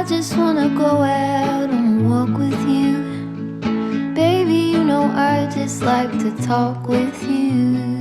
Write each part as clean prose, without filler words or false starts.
just wanna go out and walk with you. Baby, you know I just like to talk with you.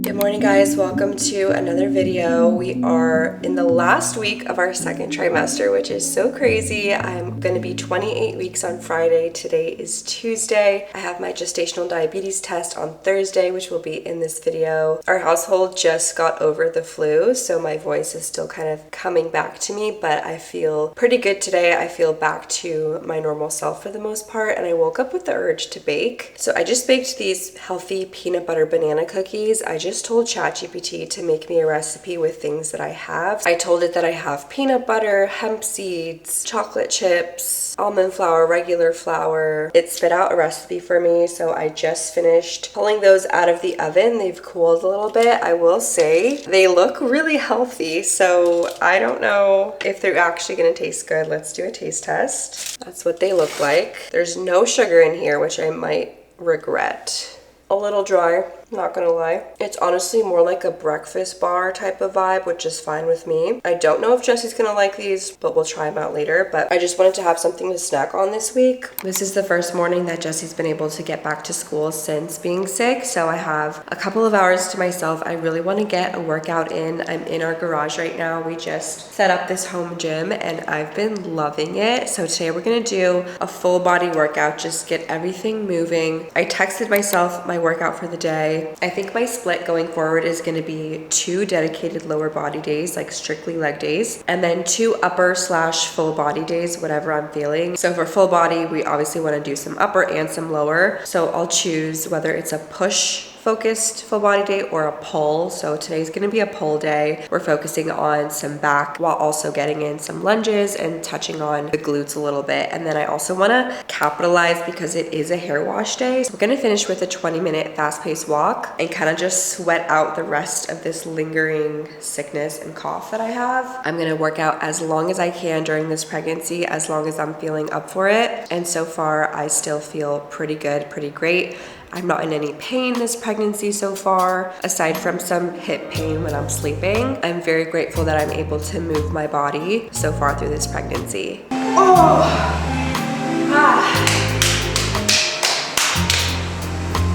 Good morning, guys. Welcome to another video. We are in the last week of our second trimester, which is so crazy. I'm gonna be 28 weeks on Friday. Today is Tuesday. I have my gestational diabetes test on Thursday, which will be in this video. Our household just got over the flu, so my voice is still kind of coming back to me, but I feel pretty good today. I feel back to my normal self for the most part, and I woke up with the urge to bake. So I just baked these healthy peanut butter banana cookies. I just told ChatGPT to make me a recipe with things that I have. I told it that I have peanut butter, hemp seeds, chocolate chips, almond flour, regular flour. It spit out a recipe for me, so I just finished pulling those out of the oven. They've cooled a little bit. I will say they look really healthy, so I don't know if they're actually gonna taste good. Let's do a taste test. That's what they look like. There's no sugar in here, which I might regret. A little dry, not gonna lie. It's honestly more like a breakfast bar type of vibe, which is fine with me. I don't know if Jesse's gonna like these, but we'll try them out later. But I just wanted to have something to snack on this week. This is the first morning that Jesse's been able to get back to school since being sick, so I have a couple of hours to myself. I really want to get a workout in. I'm in our garage right now. We just set up this home gym and I've been loving it. So today we're gonna do a full body workout, just get everything moving. I texted myself my workout for the day. I think my split going forward is going to be 2 dedicated lower body days, like strictly leg days, and then 2 upper/full body days, whatever I'm feeling. So for full body, we obviously want to do some upper and some lower. So I'll choose whether it's a push focused full body day or a pull. So today's gonna be a pull day. We're focusing on some back while also getting in some lunges and touching on the glutes a little bit. And then I also wanna capitalize because it is a hair wash day. So we're gonna finish with a 20-minute fast-paced walk and kind of just sweat out the rest of this lingering sickness and cough that I have. I'm gonna work out as long as I can during this pregnancy, as long as I'm feeling up for it. And so far, I still feel pretty good, pretty great. I'm not in any pain this pregnancy so far, aside from some hip pain when I'm sleeping. I'm very grateful that I'm able to move my body so far through this pregnancy. Oh,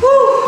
Woo.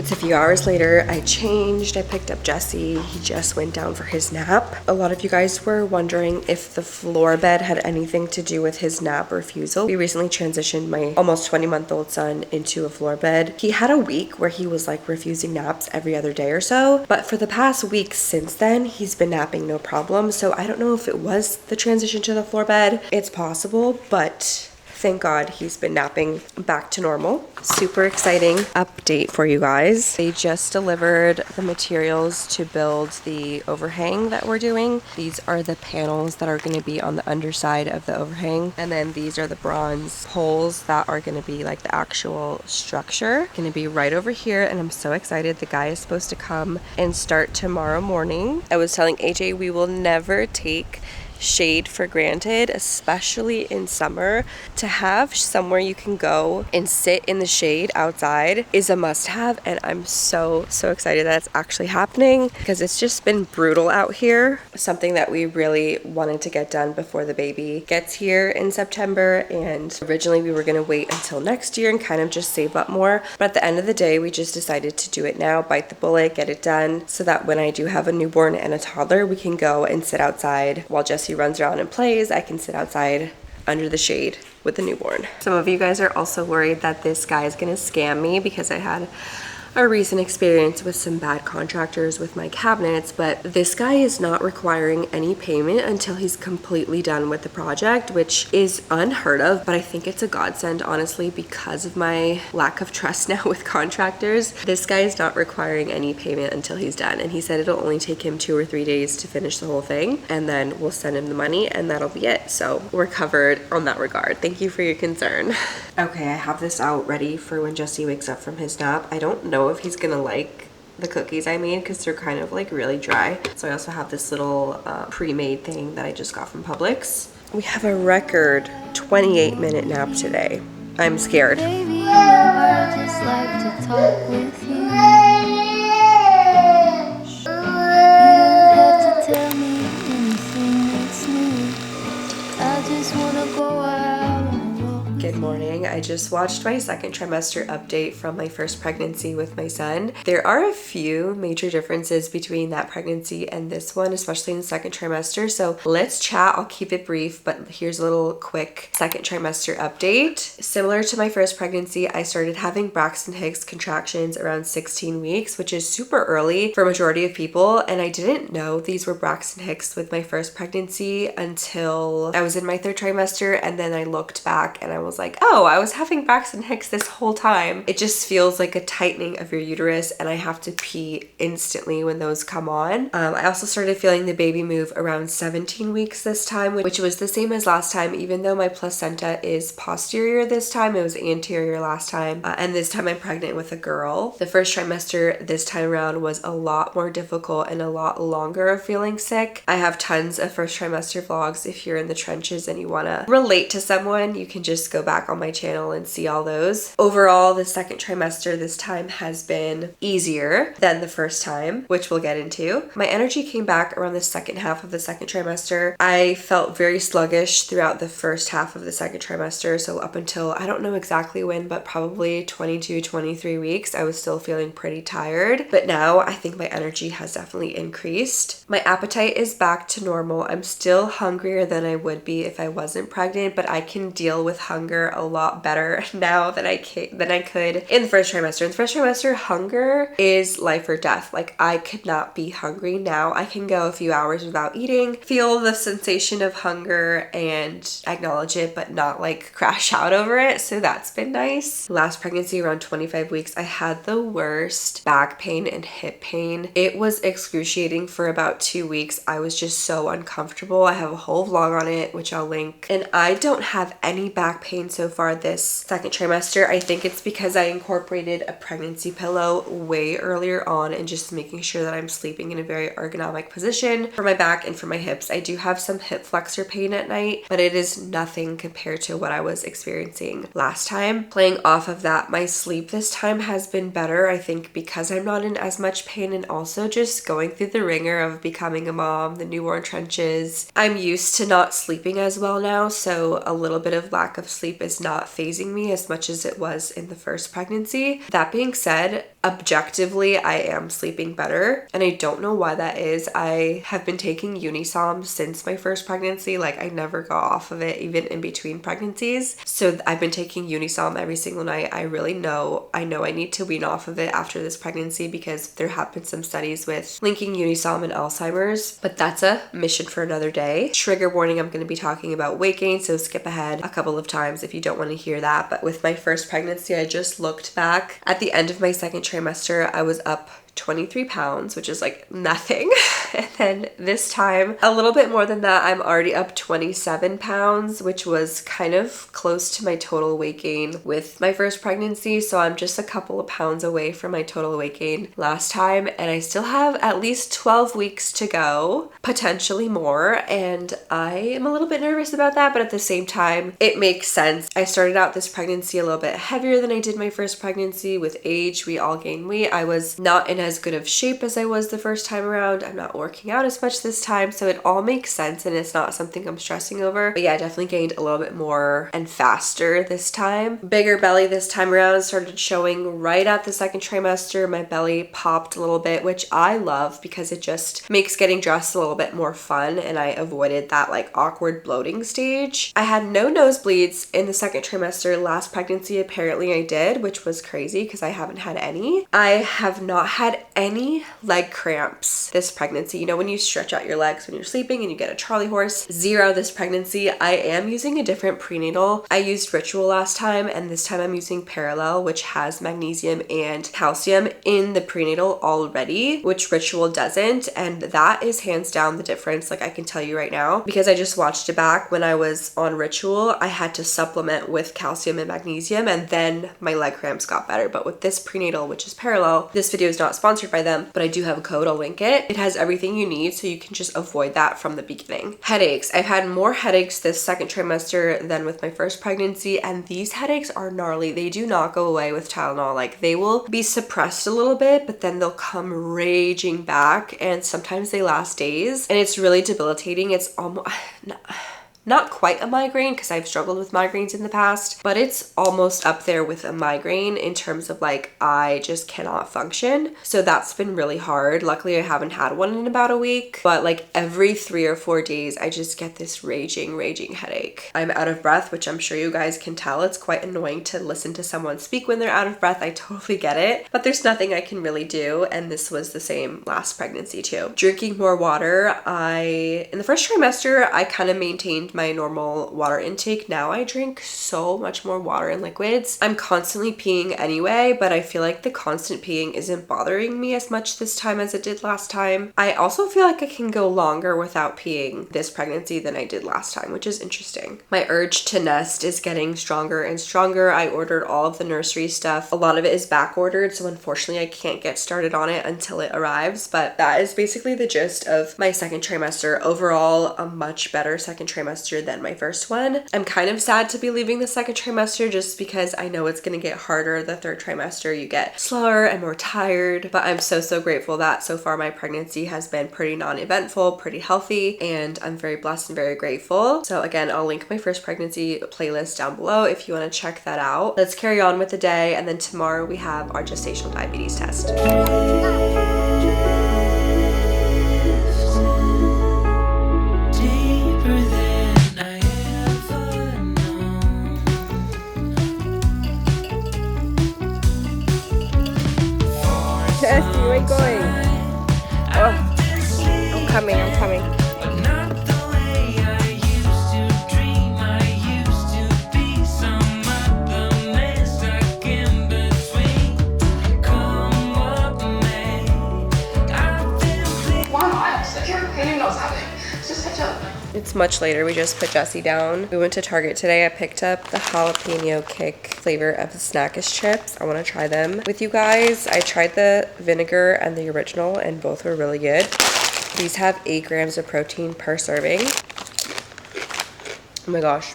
A few hours later, I changed, I picked up Jesse. He just went down for his nap. A lot of you guys were wondering if the floor bed had anything to do with his nap refusal. We recently transitioned my almost 20-month-old son into a floor bed. He had a week where he was like refusing naps every other day or so, but for the past week since then, he's been napping no problem. So I don't know if it was the transition to the floor bed. It's possible, but thank God he's been napping back to normal. Super exciting update for you guys. They just delivered the materials to build the overhang that we're doing. These are the panels that are going to be on the underside of the overhang. And then these are the bronze poles that are going to be like the actual structure. Going to be right over here, and I'm so excited. The guy is supposed to come and start tomorrow morning. I was telling AJ we will never take shade for granted, especially in summer. To have somewhere you can go and sit in the shade outside is a must-have, and I'm so excited that it's actually happening because it's just been brutal out here. Something that we really wanted to get done before the baby gets here in September, and originally we were going to wait until next year and kind of just save up more, but at the end of the day we just decided to do it now, bite the bullet, get it done, so that when I do have a newborn and a toddler, we can go and sit outside while Jesse runs around and plays. I can sit outside under the shade with the newborn. Some of you guys are also worried that this guy is gonna scam me because I had a recent experience with some bad contractors with my cabinets, but this guy is not requiring any payment until he's completely done with the project, which is unheard of, but I think it's a godsend, honestly, because of my lack of trust now with contractors. This guy is not requiring any payment until he's done, and he said it'll only take him 2 or 3 days to finish the whole thing, and then we'll send him the money and that'll be it. So we're covered on that regard. Thank you for your concern. Okay, I have this out ready for when Jesse wakes up from his nap. I don't know if he's gonna like the cookies I made because they're kind of like really dry. So I also have this little pre-made thing that I just got from Publix. We have a record 28-minute nap today. I'm scared. Baby, you know I just like to talk with you. You don't have to tell me anything that's new. I just wanna go out and walk. Good morning. I just watched my second trimester update from my first pregnancy with my son. There are a few major differences between that pregnancy and this one, especially in the second trimester. So let's chat. I'll keep it brief, but here's a little quick second trimester update. Similar to my first pregnancy, I started having Braxton Hicks contractions around 16 weeks, which is super early for a majority of people. And I didn't know these were Braxton Hicks with my first pregnancy until I was in my third trimester. And then I looked back and I was like, oh, I was having Braxton Hicks this whole time. It just feels like a tightening of your uterus, and I have to pee instantly when those come on. I also started feeling the baby move around 17 weeks this time, which was the same as last time, even though my placenta is posterior this time. It was anterior last time, and this time I'm pregnant with a girl. The first trimester this time around was a lot more difficult and a lot longer of feeling sick. I have tons of first trimester vlogs. If you're in the trenches and you want to relate to someone, you can just go back on my channel and see all those. Overall, the second trimester this time has been easier than the first time, which we'll get into. My energy came back around the second half of the second trimester. I felt very sluggish throughout the first half of the second trimester, so up until, I don't know exactly when, but probably 22, 23 weeks, I was still feeling pretty tired. But now I think my energy has definitely increased. My appetite is back to normal. I'm still hungrier than I would be if I wasn't pregnant, but I can deal with hunger a lot better now than I could in the first trimester. In the first trimester, hunger is life or death. Like, I could not be hungry. Now I can go a few hours without eating, feel the sensation of hunger and acknowledge it, but not like crash out over it. So that's been nice. Last pregnancy, around 25 weeks, I had the worst back pain and hip pain. It was excruciating for about 2 weeks. I was just so uncomfortable. I have a whole vlog on it, which I'll link. And I don't have any back pain so far this second trimester. I think it's because I incorporated a pregnancy pillow way earlier on and just making sure that I'm sleeping in a very ergonomic position for my back and for my hips. I do have some hip flexor pain at night, but it is nothing compared to what I was experiencing last time. Playing off of that, my sleep this time has been better, I think, because I'm not in as much pain, and also just going through the ringer of becoming a mom, the newborn trenches. I'm used to not sleeping as well now, so a little bit of lack of sleep is not phasing me as much as it was in the first pregnancy. That being said, objectively, I am sleeping better, and I don't know why that is. I have been taking Unisom since my first pregnancy. Like, I never got off of it even in between pregnancies. So I've been taking Unisom every single night. I know I need to wean off of it after this pregnancy, because there have been some studies with linking Unisom and Alzheimer's, but that's a mission for another day. Trigger warning, I'm going to be talking about weight gain, so skip ahead a couple of times if you don't want to hear that. But with my first pregnancy, I just looked back at the end of my second trimester, I was up 23 pounds, which is like nothing. And then this time, a little bit more than that, I'm already up 27 pounds, which was kind of close to my total weight gain with my first pregnancy. So I'm just a couple of pounds away from my total weight gain last time. And I still have at least 12 weeks to go, potentially more. And I am a little bit nervous about that, but at the same time, it makes sense. I started out this pregnancy a little bit heavier than I did my first pregnancy. With age, we all gain weight. I was not in as good of shape as I was the first time around. I'm not working out as much this time, so it all makes sense and it's not something I'm stressing over. But yeah, I definitely gained a little bit more and faster this time. Bigger belly this time around started showing right at the second trimester. My belly popped a little bit, which I love because it just makes getting dressed a little bit more fun, and I avoided that like awkward bloating stage. I had no nosebleeds in the second trimester. Last pregnancy, apparently I did, which was crazy because I haven't had any. I have not had any leg cramps this pregnancy. You know, when you stretch out your legs when you're sleeping and you get a Charlie horse. Zero this pregnancy. I am using a different prenatal. I used Ritual last time, and this time I'm using Parallel, which has magnesium and calcium in the prenatal already, which Ritual doesn't. And that is hands down the difference. Like, I can tell you right now, because I just watched it back. When I was on Ritual, I had to supplement with calcium and magnesium, and then my leg cramps got better. But with this prenatal, which is Parallel, this video is not sponsored, sponsored by them, but I do have a code. I'll link it. It has everything you need so you can just avoid that from the beginning. Headaches. I've had more headaches this second trimester than with my first pregnancy, and these headaches are gnarly. They do not go away with Tylenol. Like, they will be suppressed a little bit, but then they'll come raging back, and sometimes they last days, and it's really debilitating. It's almost not quite a migraine, because I've struggled with migraines in the past, but it's almost up there with a migraine in terms of like, I just cannot function. So that's been really hard. Luckily, I haven't had one in about a week, but like every 3 or 4 days, I just get this raging headache. I'm out of breath, which I'm sure you guys can tell. It's quite annoying to listen to someone speak when they're out of breath. I totally get it, but there's nothing I can really do. And this was the same last pregnancy too. Drinking more water. In the first trimester, I kind of maintained my normal water intake. Now I drink so much more water and liquids. I'm constantly peeing anyway, but I feel like the constant peeing isn't bothering me as much this time as it did last time. I also feel like I can go longer without peeing this pregnancy than I did last time, which is interesting. My urge to nest is getting stronger and stronger. I ordered all of the nursery stuff. A lot of it is back ordered, so unfortunately I can't get started on it until it arrives, but that is basically the gist of my second trimester. Overall, a much better second trimester than my first one. I'm kind of sad to be leaving the second trimester just because I know it's going to get harder. The third trimester, you get slower and more tired, but I'm so grateful that so far my pregnancy has been pretty non-eventful, pretty healthy, and I'm very blessed and very grateful. So again, I'll link my first pregnancy playlist down below if you want to check that out. Let's carry on with the day, and then tomorrow we have our gestational diabetes test. Jesse, where you going? Oh, I'm coming. It's much later. We just put Jessie down. We went to Target today. I picked up the jalapeno kick flavor of the Snackish chips. I want to try them with you guys. I tried the vinegar and the original, and both were really good. These have 8 grams of protein per serving. Oh my gosh.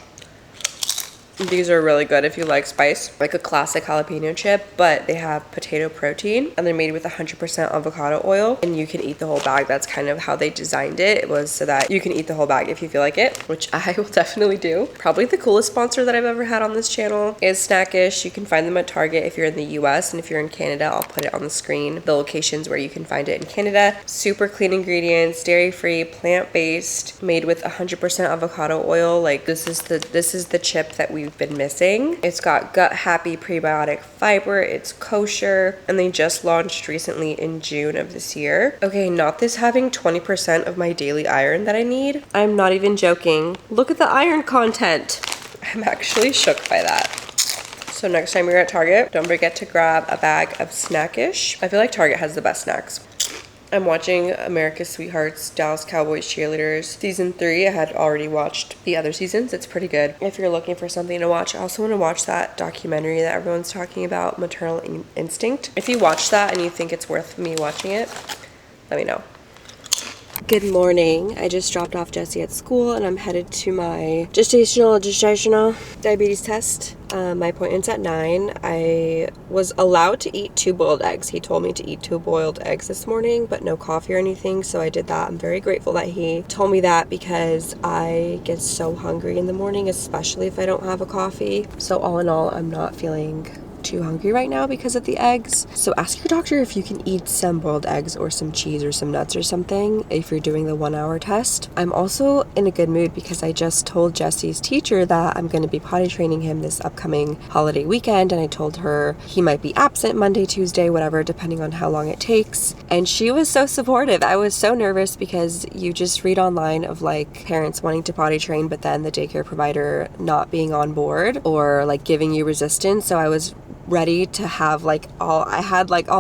These are really good if you like spice, like a classic jalapeno chip, but they have potato protein and they're made with 100% avocado oil, and you can eat the whole bag. That's kind of how they designed it. It was so that you can eat the whole bag if you feel like it, which I will definitely do. Probably the coolest sponsor that I've ever had on this channel is Snackish. You can find them at Target if you're in the US, and if you're in Canada, I'll put it on the screen, the locations where you can find it in Canada. Super clean ingredients, dairy-free, plant-based, made with 100% avocado oil. Like, this is the chip that we've been missing. It's got gut happy prebiotic fiber, it's kosher, and they just launched recently in June of this year. Okay, not this having 20% of my daily iron that I need. I'm not even joking. Look at the iron content. I'm actually shook by that. So next time you're at Target, don't forget to grab a bag of Snackish. I feel like Target has the best snacks. I'm watching America's Sweethearts, Dallas Cowboys Cheerleaders season 3. I had already watched the other seasons. It's pretty good if you're looking for something to watch. I also want to watch that documentary that everyone's talking about, Maternal Instinct. If you watch that and you think it's worth me watching it, let me know. Good morning. I just dropped off Jessie at school and I'm headed to my gestational diabetes test. My appointment's at 9. I was allowed to eat 2 boiled eggs. He told me to eat 2 boiled eggs this morning, but no coffee or anything, so I did that. I'm very grateful that he told me that because I get so hungry in the morning, especially if I don't have a coffee. So all in all, I'm not feeling too hungry right now because of the eggs. So ask your doctor if you can eat some boiled eggs or some cheese or some nuts or something if you're doing the 1-hour test. I'm also in a good mood because I just told Jessie's teacher that I'm going to be potty training him this upcoming holiday weekend, and I told her he might be absent Monday, Tuesday, whatever, depending on how long it takes. And she was so supportive. I was so nervous because you just read online of like parents wanting to potty train but then the daycare provider not being on board or like giving you resistance. So I was ready to have like all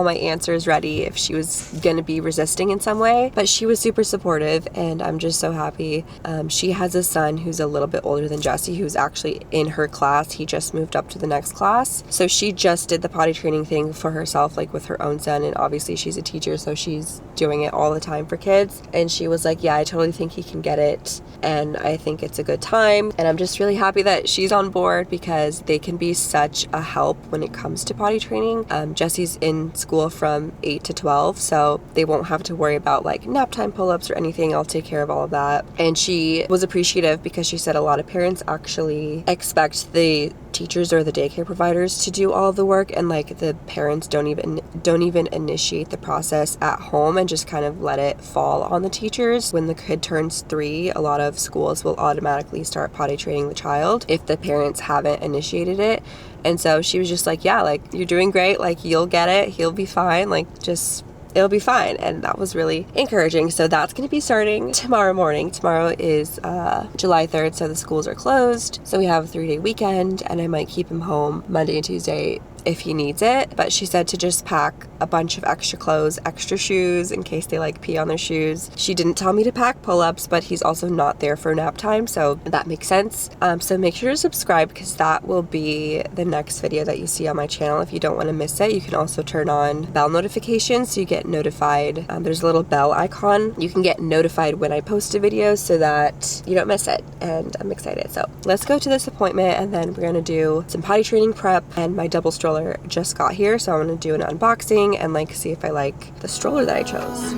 my answers ready if she was gonna be resisting in some way, but she was super supportive, and I'm just so happy. She has a son who's a little bit older than Jesse, who's actually in her class. He just moved up to the next class, so she just did the potty training thing for herself, like with her own son, and obviously she's a teacher, so she's doing it all the time for kids. And she was like, yeah, I totally think he can get it, and I think it's a good time. And I'm just really happy that she's on board, because they can be such a help when it comes to potty training. Jesse's in school from 8 to 12, so they won't have to worry about like nap time pull-ups or anything. I'll take care of all of that. And she was appreciative, because she said a lot of parents actually expect the teachers or the daycare providers to do all of the work, and like the parents don't even initiate the process at home and just kind of let it fall on the teachers. When the kid turns 3, a lot of schools will automatically start potty training the child if the parents haven't initiated it. And so she was just like, yeah, like, you're doing great, like, you'll get it, he'll be fine, like, just it'll be fine. And that was really encouraging. So that's going to be starting tomorrow morning. Tomorrow is July 3rd, so the schools are closed, so we have a 3-day weekend, and I might keep him home Monday and Tuesday if he needs it. But she said to just pack a bunch of extra clothes, extra shoes in case they like pee on their shoes. She didn't tell me to pack pull-ups, but he's also not there for nap time, so that makes sense. So make sure to subscribe, because that will be the next video that you see on my channel. If you don't want to miss it, you can also turn on bell notifications so you get notified. There's a little bell icon. You can get notified when I post a video so that you don't miss it, and I'm excited. So let's go to this appointment, and then we're gonna do some potty training prep. And my double stroller just got here, so I'm gonna do an unboxing and like see if I like the stroller that I chose.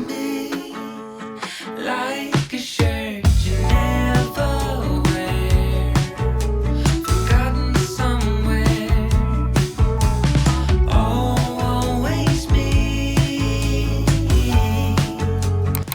Like a shirt you never wear, forgotten somewhere, always me.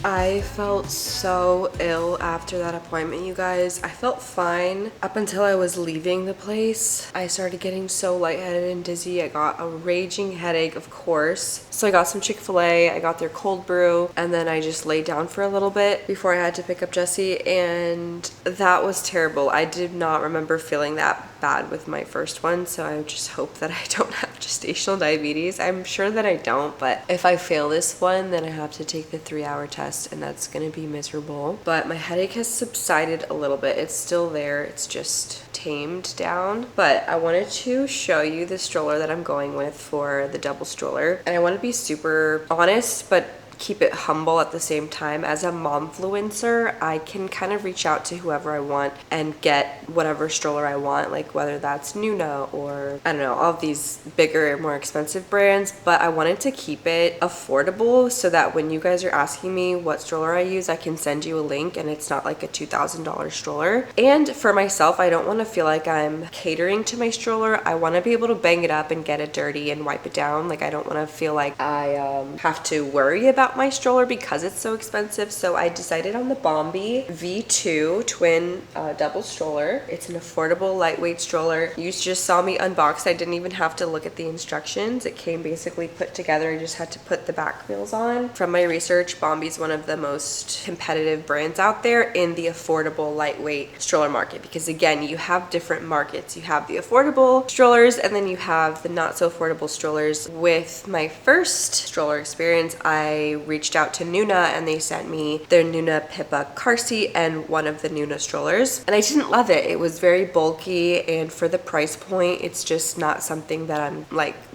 I felt so ill after that appointment, you guys. I felt fine up until I was leaving the place. I started getting so lightheaded and dizzy. I got a raging headache, of course. So I got some Chick-fil-A, I got their cold brew, and then I just laid down for a little bit before I had to pick up Jesse, and that was terrible. I did not remember feeling that bad with my first one, so I just hope that I don't have gestational diabetes. I'm sure that I don't, but if I fail this one, then I have to take the 3-hour test, and that's gonna be miserable. But my headache has subsided a little bit. It's still there, it's just tamed down. But I wanted to show you the stroller that I'm going with for the double stroller, and I want to be super honest but keep it humble at the same time. As a momfluencer, I can kind of reach out to whoever I want and get whatever stroller I want, like whether that's Nuna or I don't know, all of these bigger, more expensive brands. But I wanted to keep it affordable so that when you guys are asking me what stroller I use, I can send you a link and it's not like a $2,000 stroller. And for myself, I don't want to feel like I'm catering to my stroller. I want to be able to bang it up and get it dirty and wipe it down. Like, I don't want to feel like I have to worry about my stroller because it's so expensive. So I decided on the Bombi V2 twin double stroller. It's an affordable, lightweight stroller. You just saw me unbox. I didn't even have to look at the instructions. It came basically put together. I just had to put the back wheels on. From my research, Bombi's one of the most competitive brands out there in the affordable, lightweight stroller market, because again, you have different markets. You have the affordable strollers, and then you have the not so affordable strollers. With my first stroller experience, I reached out to Nuna and they sent me their Nuna Pippa car seat and one of the Nuna strollers, and I didn't love it. It was very bulky, and for the price point, it's just not something that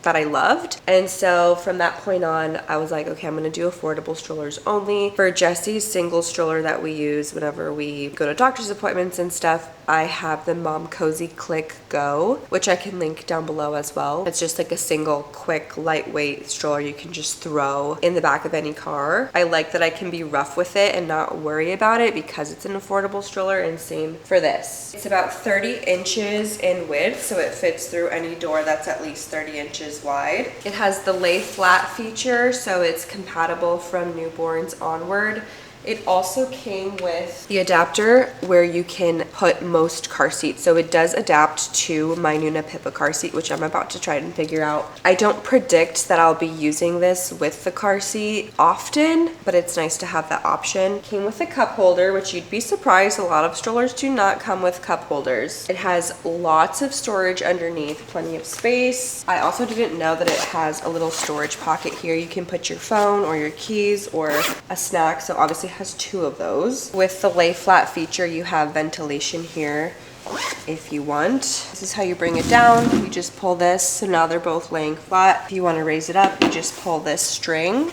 I loved. And so from that point on, I was like, okay, I'm gonna do affordable strollers only. For Jesse's single stroller that we use whenever we go to doctor's appointments and stuff, I have the Mom Cozy Click Go, which I can link down below as well. It's just like a single, quick, lightweight stroller you can just throw in the back of any car. I like that I can be rough with it and not worry about it because it's an affordable stroller, and same for this. It's about 30 inches in width, so it fits through any door that's at least 30 inches wide. It has the lay flat feature, so it's compatible from newborns onward. It also came with the adapter where you can put most car seats. So it does adapt to my Nuna Pippa car seat, which I'm about to try and figure out. I don't predict that I'll be using this with the car seat often, but it's nice to have that option. Came with a cup holder, which you'd be surprised, a lot of strollers do not come with cup holders. It has lots of storage underneath, plenty of space. I also didn't know that it has a little storage pocket here. You can put your phone or your keys or a snack, so obviously it has 2 of those. With the lay flat feature, you have ventilation here if you want. This is how you bring it down. You just pull this, so now they're both laying flat. If you want to raise it up, you just pull this string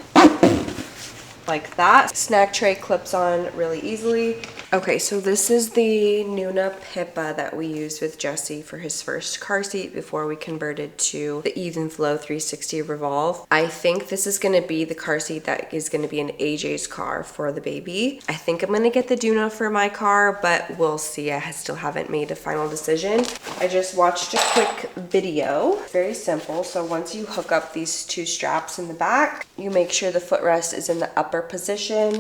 like that. Snack tray clips on really easily. Okay, so this is the Nuna Pippa that we used with Jesse for his first car seat before we converted to the Even Flow 360 Revolve. I think this is going to be the car seat that is going to be in AJ's car for the baby. I think I'm going to get the Duna for my car, but we'll see. I still haven't made a final decision. I just watched a quick video. Very simple. So once you hook up these 2 straps in the back, you make sure the footrest is in the upper position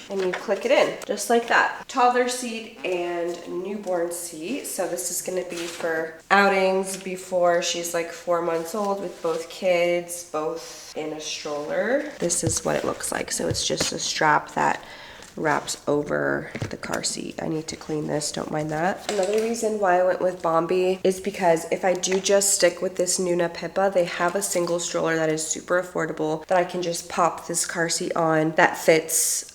and you click it in just like that. Toddler seat and newborn seat. So this is going to be for outings before she's like 4 months old with both kids, both in a stroller. This is what it looks like. So it's just a strap that wraps over the car seat. I need to clean this, don't mind that. Another reason why I went with Bombi is because if I do just stick with this Nuna Pippa, they have a single stroller that is super affordable that I can just pop this car seat on that fits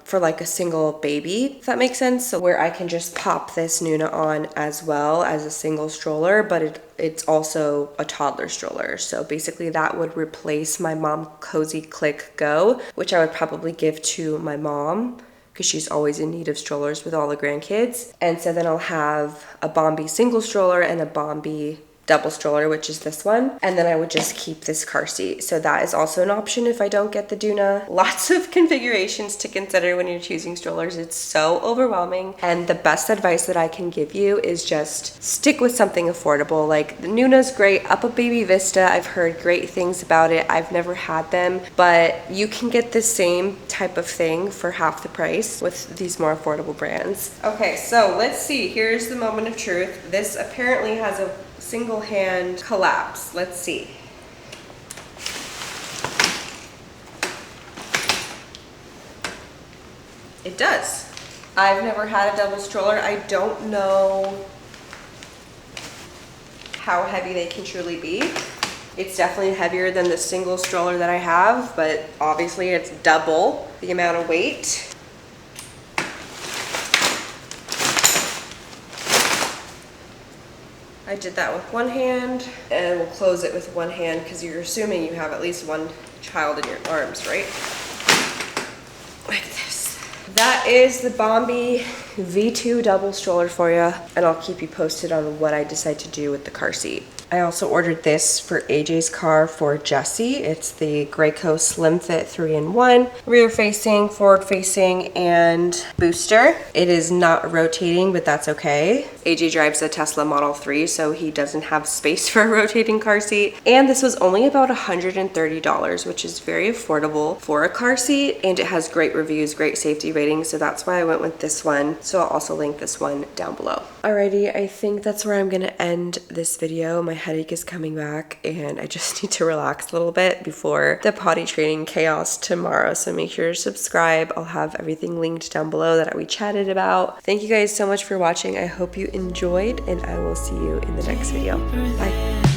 for like a single baby, if that makes sense. So where I can just pop this Nuna on as well as a single stroller, but it's also a toddler stroller. So basically that would replace my Mom Cozy Click Go, which I would probably give to my mom because she's always in need of strollers with all the grandkids. And so then I'll have a Bombi single stroller and a Bombi double stroller, which is this one. And then I would just keep this car seat. So that is also an option if I don't get the Duna. Lots of configurations to consider when you're choosing strollers. It's so overwhelming. And the best advice that I can give you is just stick with something affordable. Like the Nuna's great. Up a Baby Vista, I've heard great things about it. I've never had them, but you can get the same type of thing for half the price with these more affordable brands. Okay, so let's see. Here's the moment of truth. This apparently has a single hand collapse. Let's see. It does. I've never had a double stroller. I don't know how heavy they can truly be. It's definitely heavier than the single stroller that I have, but obviously it's double the amount of weight. I did that with one hand, and we'll close it with one hand because you're assuming you have at least one child in your arms, right? Like this. That is the Bombi V2 double stroller for you, and I'll keep you posted on what I decide to do with the car seat. I also ordered this for AJ's car for Jesse. It's the Graco Slim Fit 3-in-1, rear facing, forward facing, and booster. It is not rotating, but that's okay. AJ drives a Tesla Model 3, so he doesn't have space for a rotating car seat. And this was only about $130, which is very affordable for a car seat, and it has great reviews, great safety ratings, so that's why I went with this one. So I'll also link this one down below. Alrighty, I think that's where I'm gonna end this video. My headache is coming back and I just need to relax a little bit before the potty training chaos tomorrow. So make sure to subscribe. I'll have everything linked down below that we chatted about. Thank you guys so much for watching. I hope you enjoyed, and I will see you in the next video. Bye.